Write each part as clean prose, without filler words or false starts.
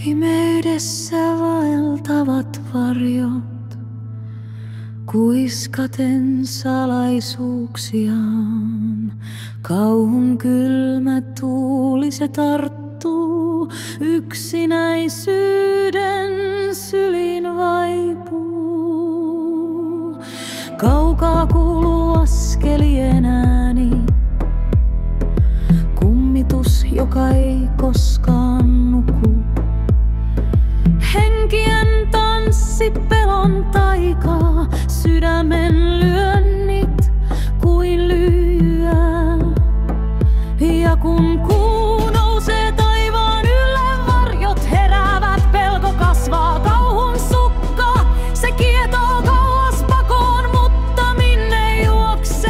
Pimeydessä vaeltavat varjot, kuiskaten salaisuuksiaan. Kauhun kylmä tuuli se tarttuu, yksinäisyyden syliin vaipuu. Kaukaa kuuluu askelien ääni, kummitus, joka ei koskaan nuku. Henkien tanssi pelon taikaa, sydämen lyönnit kuin lyijyä. Ja kun kuu nousee taivaan ylle, varjot heräävät, pelko kasvaa, kauhun sukka, se kietoo kauas pakoon, mutta minne juoksee?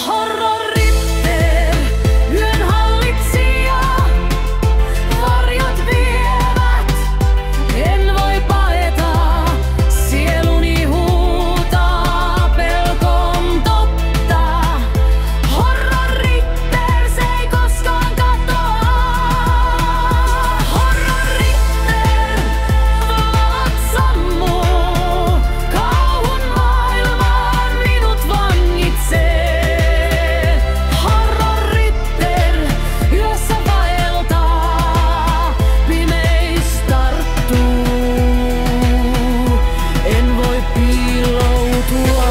Horror Ritter, yön hallitsija, varjot vievät, en voi paeta, sieluni huutaa, pelko on totta. Horror Ritter, se ei koskaan katoa. Horror Ritter, valot sammuu, kauhun maailmaan minut vangitsee. Horror Ritter, yössä vaeltaa, pimeys tarttuu, en voi piiloutua.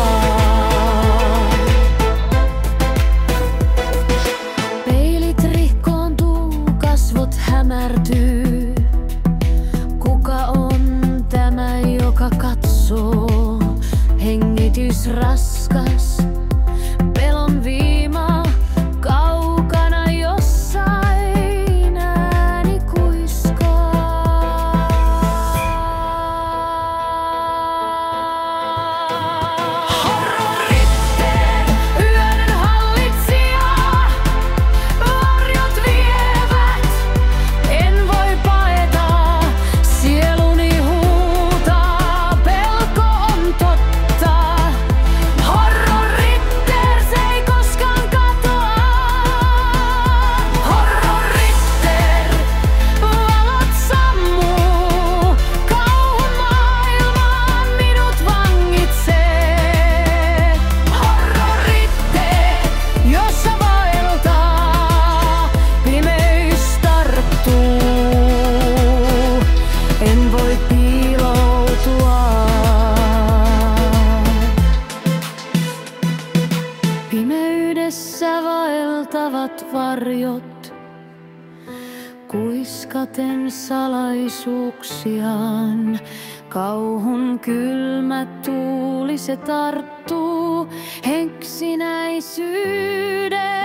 Peilit rikkoontuu, kasvot hämärtyy. Kuka on tämä, joka katsoo? Hengitys raskas, pelon viima, kaukana jossain ääni kuiskaa. Horror Ritter, yön hallitsija, varjot vievät, en voi paeta, sieluni huutaa, pelko on totta. Horror Ritter, se ei koskaan katoa. Horror Ritter, valot sammuu, kauhun maailmaan minut vangitsee. Horror Ritter, jossa vaeltaa, pimeys tarttuu, en voi piiloutua. Pimeydessä vaeltavat varjot, kuiskaten salaisuuksiaan. Kauhun kylmä tuuli se tarttuu, yksinäisyyden